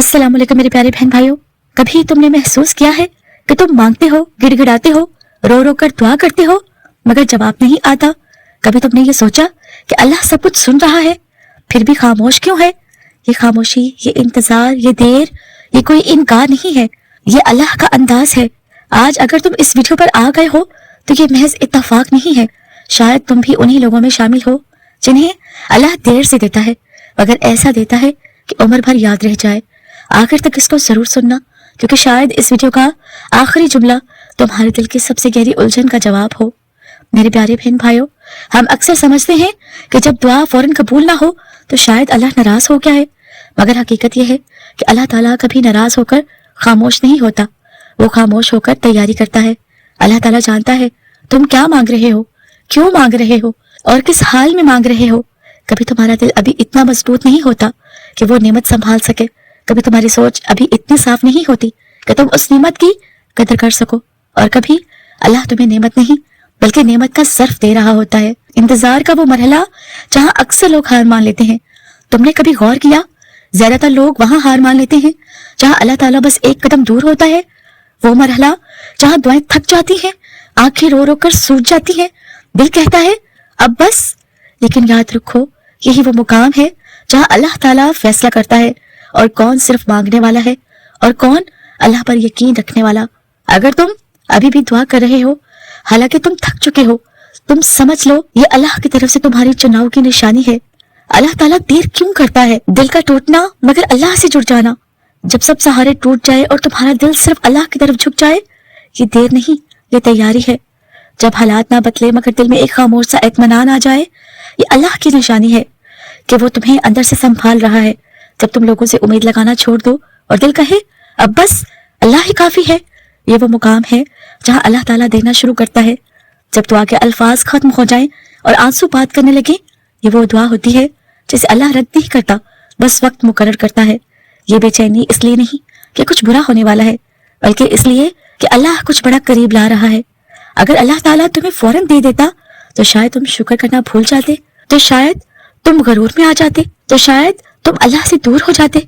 अस्सलाम वालेकुम मेरे प्यारे बहन भाइयों। कभी तुमने महसूस किया है कि तुम मांगते हो, गिड़गिड़ाते हो, रो रो कर दुआ करते हो मगर जवाब नहीं आता? कभी तुमने ये सोचा कि अल्लाह सब कुछ सुन रहा है फिर भी खामोश क्यों है? ये खामोशी, ये इंतजार, ये देर, ये कोई इनकार नहीं है, ये अल्लाह का अंदाज है। आज अगर तुम इस वीडियो पर आ गए हो तो ये महज इत्तफाक नहीं है। शायद तुम भी उन्हीं लोगों में शामिल हो जिन्हें अल्लाह देर से देता है, मगर ऐसा देता है कि उम्र भर याद रह जाए। आखिर तक इसको जरूर सुनना, क्योंकि शायद इस वीडियो का आखिरी जुमला तुम्हारे दिल की सबसे गहरी उलझन का जवाब हो। मेरे प्यारे बहन भाइयों, हम अक्सर समझते हैं कि जब दुआ फौरन कबूल ना हो तो शायद अल्लाह नाराज हो गया है, मगर हकीकत यह है कि अल्लाह ताला कभी नाराज होकर खामोश नहीं होता, वो खामोश होकर तैयारी करता है। अल्लाह ताला जानता है तुम क्या मांग रहे हो, क्यों मांग रहे हो और किस हाल में मांग रहे हो। कभी तुम्हारा दिल अभी इतना मजबूत नहीं होता कि वो नेमत संभाल सके, कभी तुम्हारी सोच अभी इतनी साफ नहीं होती कि तुम उस नेमत की कदर कर सको, और कभी अल्लाह तुम्हें नेमत नहीं बल्कि नेमत का सर्फ दे रहा होता है। इंतजार का वो मरहला जहां अक्सर लोग हार मान लेते हैं। तुमने कभी गौर किया, ज्यादातर लोग वहां हार मान लेते हैं जहां अल्लाह ताला बस एक कदम दूर होता है। वो मरहला जहां दुआएं थक जाती हैं, आंखें रो रो कर सूज जाती हैं, दिल कहता है अब बस। लेकिन याद रखो, यही वो मुकाम है जहां अल्लाह ताला फैसला करता है और कौन सिर्फ मांगने वाला है और कौन अल्लाह पर यकीन रखने वाला। अगर तुम अभी भी दुआ कर रहे हो हालांकि तुम थक चुके हो, तुम समझ लो ये अल्लाह की तरफ से तुम्हारी चुनाव की निशानी है। अल्लाह ताला देर क्यों करता है? दिल का टूटना मगर अल्लाह से जुड़ जाना। जब सब सहारे टूट जाए और तुम्हारा दिल सिर्फ अल्लाह की तरफ झुक जाए, ये देर नहीं, ये तैयारी है। जब हालात ना बदले मगर दिल में एक खामोश सा इत्मीनान आ जाए, ये अल्लाह की निशानी है कि वो तुम्हें अंदर से संभाल रहा है। जब तुम लोगों से उम्मीद लगाना छोड़ दो और दिल कहे अब बस अल्लाह ही काफी है, ये वो मुकाम है जहां अल्लाह ताला देना शुरू करता है। जब दुआ के अल्फाज खत्म हो जाएं और आंसू बात करने लगे, ये वो दुआ होती है जिसे अल्लाह रद्द नहीं करता, बस वक्त मुकर्रर करता है। ये बेचैनी इसलिए नहीं कि कुछ बुरा होने वाला है, बल्कि इसलिए कि अल्लाह कुछ बड़ा करीब ला रहा है। अगर अल्लाह ताला तुम्हें फौरन दे देता तो शायद तुम शुक्र करना भूल जाते, तो शायद तुम गरूर में आ जाते, तो शायद तुम अल्लाह से दूर हो जाते।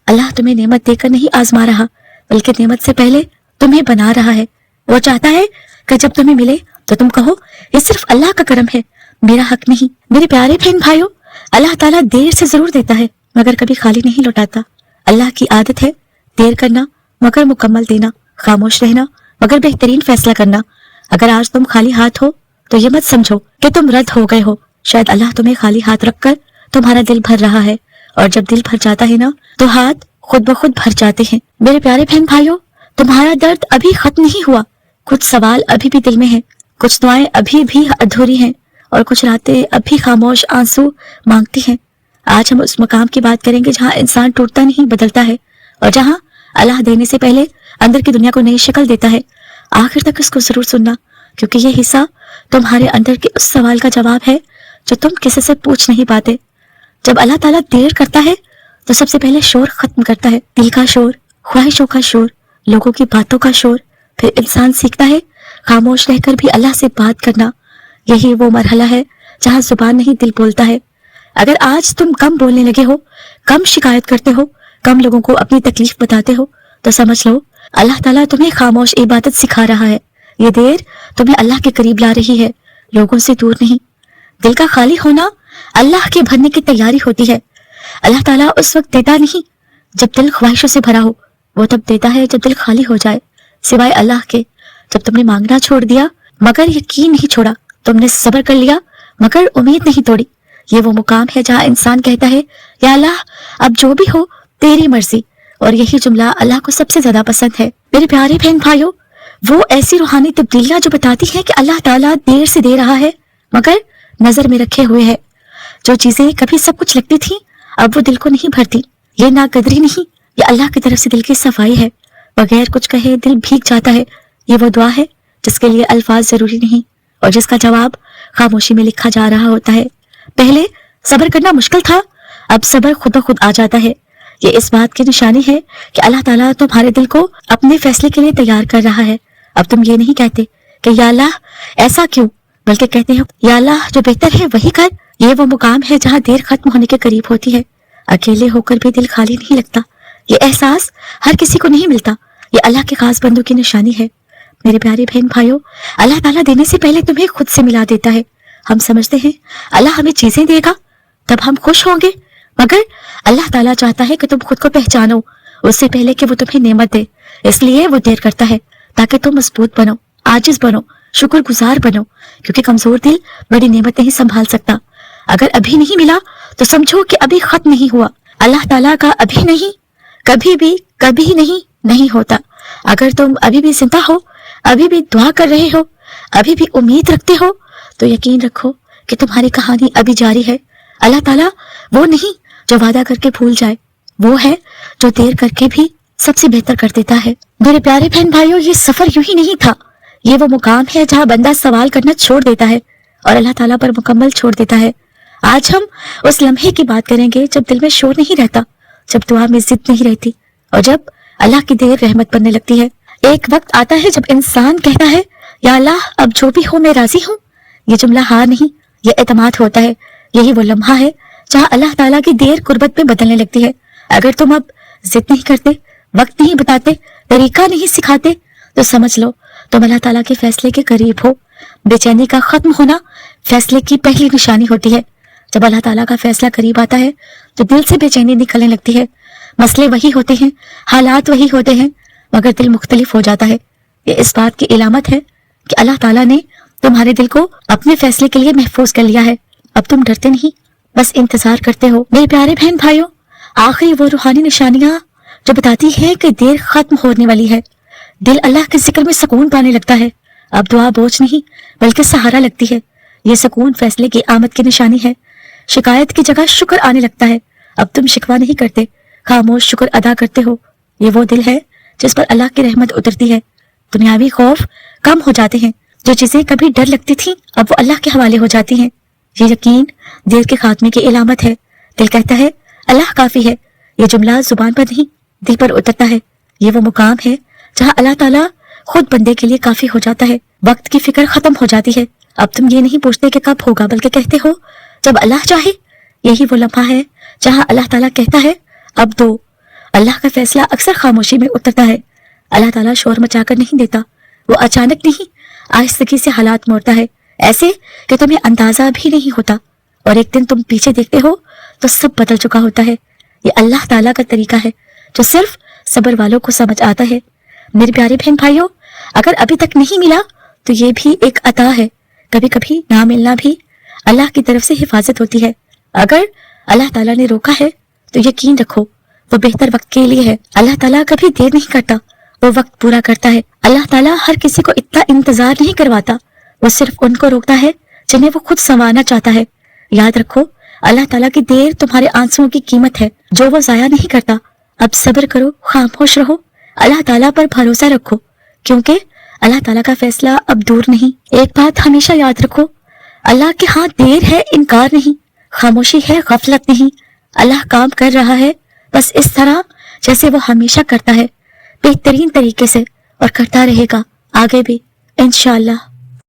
अल्लाह तुम्हें नेमत देकर नहीं आजमा रहा, बल्कि नेमत से पहले तुम्हें बना रहा है। वो चाहता है कि जब तुम्हें मिले तो तुम कहो ये सिर्फ अल्लाह का करम है, मेरा हक नहीं। मेरे प्यारे बहन भाइयों, अल्लाह ताला देर से जरूर देता है मगर कभी खाली नहीं लौटाता। अल्लाह की आदत है देर करना मगर मुकम्मल देना, खामोश रहना मगर बेहतरीन फैसला करना। अगर आज तुम खाली हाथ हो तो ये मत समझो कि तुम रद्द हो गए हो। शायद अल्लाह तुम्हें खाली हाथ रखकर तुम्हारा दिल भर रहा है, और जब दिल भर जाता है ना तो हाथ खुद ब खुद भर जाते हैं। मेरे प्यारे बहन भाइयों, तुम्हारा दर्द अभी खत्म नहीं हुआ। कुछ सवाल अभी भी दिल में हैं, कुछ दुआएं अभी भी अधूरी हैं, और कुछ रातें अभी खामोश आंसू मांगती हैं। आज हम उस मकाम की बात करेंगे जहां इंसान टूटता नहीं बदलता है, और जहां अल्लाह देने से पहले अंदर की दुनिया को नई शक्ल देता है। आखिर तक इसको जरूर सुनना, क्योंकि ये हिस्सा तुम्हारे अंदर के उस सवाल का जवाब है जो तुम किसी से पूछ नहीं पाते। जब अल्लाह ताला देर करता है तो सबसे पहले शोर खत्म करता है, दिल का शोर, ख्वाहिशों का शोर, लोगों की बातों का शोर। फिर इंसान सीखता है खामोश रहकर भी अल्लाह से बात करना। यही वो मरहला है जहां जुबान नहीं दिल बोलता है। अगर आज तुम कम बोलने लगे हो, कम शिकायत करते हो, कम लोगों को अपनी तकलीफ बताते हो, तो समझ लो अल्लाह ताला तुम्हें खामोश इबादत सिखा रहा है। ये देर तुम्हें अल्लाह के करीब ला रही है, लोगों से दूर नहीं। दिल का खाली होना अल्लाह के भरने की तैयारी होती है। अल्लाह ताला उस वक्त देता नहीं जब दिल ख्वाहिशों से भरा हो, वो तब देता है जब दिल खाली हो जाए सिवाय अल्लाह के। जब तुमने मांगना छोड़ दिया मगर यकीन नहीं छोड़ा, तुमने सब्र कर लिया मगर उम्मीद नहीं तोड़ी, ये वो मुकाम है जहां इंसान कहता है या अल्लाह अब जो भी हो तेरी मर्जी। और यही जुमला अल्लाह को सबसे ज्यादा पसंद है। मेरे प्यारे बहन भाइयों, वो ऐसी रूहानी तब्दीलियां जो बताती हैं कि अल्लाह ताला देर से दे रहा है मगर नजर में रखे हुए है। जो चीजें कभी सब कुछ लगती थी अब वो दिल को नहीं भरती। ये नाकदरी नहीं, ये अल्लाह की तरफ से दिल की सफाई है। बगैर कुछ कहे दिल भीग जाता है। ये वो दुआ है जिसके लिए अल्फाज जरूरी नहीं और जिसका जवाब खामोशी में लिखा जा रहा होता है। पहले सब्र करना मुश्किल था, अब सब्र खुद ब खुद आ जाता है। ये इस बात की निशानी है कि अल्लाह ताला तुम्हारे दिल को अपने फैसले के लिए तैयार कर रहा है। अब तुम ये नहीं कहते कि या अल्लाह ऐसा क्यों, बल्कि कहते हो या अल्लाह जो बेहतर है वही कर। ये वो मुकाम है जहाँ देर खत्म होने के करीब होती है। अकेले होकर भी दिल खाली नहीं लगता, ये एहसास हर किसी को नहीं मिलता, ये अल्लाह के खास बंदों की निशानी है। मेरे प्यारे बहन भाइयों, अल्लाह ताला देने से पहले तुम्हें खुद से मिला देता है। हम समझते हैं अल्लाह हमें चीजें देगा तब हम खुश होंगे, मगर अल्लाह ताला चाहता है कि तुम खुद को पहचानो उससे पहले कि वो तुम्हें नेमत दे। इसलिए वो देर करता है ताकि तुम मजबूत बनो, आजिज बनो, शुक्रगुजार बनो, क्योंकि कमजोर दिल बड़ी नेमत नहीं संभाल सकता। अगर अभी नहीं मिला तो समझो कि अभी खत्म नहीं हुआ। अल्लाह ताला का अभी नहीं, कभी भी, कभी नहीं होता। अगर तुम अभी भी जिंदा हो, अभी भी दुआ कर रहे हो, अभी भी उम्मीद रखते हो, तो यकीन रखो कि तुम्हारी कहानी अभी जारी है। अल्लाह ताला वो नहीं जो वादा करके भूल जाए, वो है जो देर करके भी सबसे बेहतर कर देता है। मेरे प्यारे बहन भाइयों, ये सफर यूं ही नहीं था, ये वो मुकाम है जहाँ बंदा सवाल करना छोड़ देता है और अल्लाह ताला पर मुकम्मल छोड़ देता है। आज हम उस लम्हे की बात करेंगे जब दिल में शोर नहीं रहता, जब दुआ में जिद नहीं रहती और जब अल्लाह की देर रहमत बनने लगती है। एक वक्त आता है जब इंसान कहता है, या अल्लाह अब जो भी हो मैं राजी हूँ। ये जुमला हार नहीं, ये एतमाद होता है। यही वो लम्हा है जहाँ अल्लाह ताला की देर कुर्बत में बदलने लगती है। अगर तुम अब जिद नहीं करते, वक्त नहीं बताते, तरीका नहीं सिखाते, तो समझ लो तुम अल्लाह ताला के फैसले के करीब हो। बेचैनी का खत्म होना फैसले की पहली निशानी होती है। जब अल्लाह ताला का फैसला करीब आता है तो दिल से बेचैनी निकलने लगती है। मसले वही होते हैं, हालात वही होते हैं, मगर दिल मुख्तलिफ हो जाता है। ये इस बात की इलामत है कि अल्लाह ताला ने तुम्हारे दिल को अपने फैसले के लिए महफूज कर लिया है। अब तुम डरते नहीं, बस इंतजार करते हो। मेरे प्यारे बहन भाइयों, आखिरी वो रूहानी निशानियां जो बताती है कि देर खत्म होने वाली है। दिल अल्लाह के जिक्र में सुकून पाने लगता है। अब दुआ बोझ नहीं बल्कि सहारा लगती है। ये सुकून फैसले की आमद की निशानी है। शिकायत की जगह शुक्र आने लगता है। अब तुम शिकवा नहीं करते, खामोश शुक्र अदा करते हो। ये वो दिल है जिस पर अल्लाह की रहमत उतरती है। दुनियावी खौफ कम हो जाते हैं। जो चीजें कभी डर लगती थी अब वो अल्लाह के हवाले हो जाती हैं। ये यकीन देर के खात्मे की इलामत है। दिल कहता है अल्लाह काफी है। ये जुमला जुबान पर नहीं दिल पर उतरता है। ये वो मुकाम है जहाँ अल्लाह ताला खुद बंदे के लिए काफी हो जाता है। वक्त की फिक्र खत्म हो जाती है। अब तुम ये नहीं पूछते कि कब होगा, बल्कि कहते हो जब अल्लाह चाहे। यही वो लम्हा है जहाँ अल्लाह ताला कहता है अब दो। अल्लाह का फैसला अक्सर खामोशी में उतरता है। अल्लाह ताला शोर मचाकर नहीं देता, वो अचानक नहीं आहिस्तगी से हालात मोड़ता है, ऐसे कि तुम्हें अंदाजा भी नहीं होता। और एक दिन तुम पीछे देखते हो तो सब बदल चुका होता है। ये अल्लाह ताला का तरीका है जो सिर्फ सब्र वालों को समझ आता है। मेरे प्यारे बहन भाइयों, अगर अभी तक नहीं मिला तो ये भी एक अता है। कभी कभी ना मिलना भी अल्लाह की तरफ से हिफाजत होती है। अगर अल्लाह ताला ने रोका है तो यकीन रखो वो बेहतर वक्त के लिए है। अल्लाह ताला कभी देर नहीं करता, वो वक्त पूरा करता है। अल्लाह ताला हर किसी को इतना इंतजार नहीं करवाता, वो सिर्फ उनको रोकता है जिन्हें वो खुद संवारना चाहता है। याद रखो अल्लाह ताला की देर तुम्हारे आंसुओं की कीमत है जो वो जाया नहीं करता। अब सब्र करो, खामोश रहो, अल्लाह ताला पर भरोसा रखो, क्योंकि अल्लाह ताला का फैसला अब दूर नहीं। एक बात हमेशा याद रखो, अल्लाह के हाथ देर है, इनकार नहीं, खामोशी है, गफलत नहीं। अल्लाह काम कर रहा है, बस इस तरह जैसे वो हमेशा करता है, बेहतरीन तरीके से, और करता रहेगा आगे भी इंशाअल्लाह।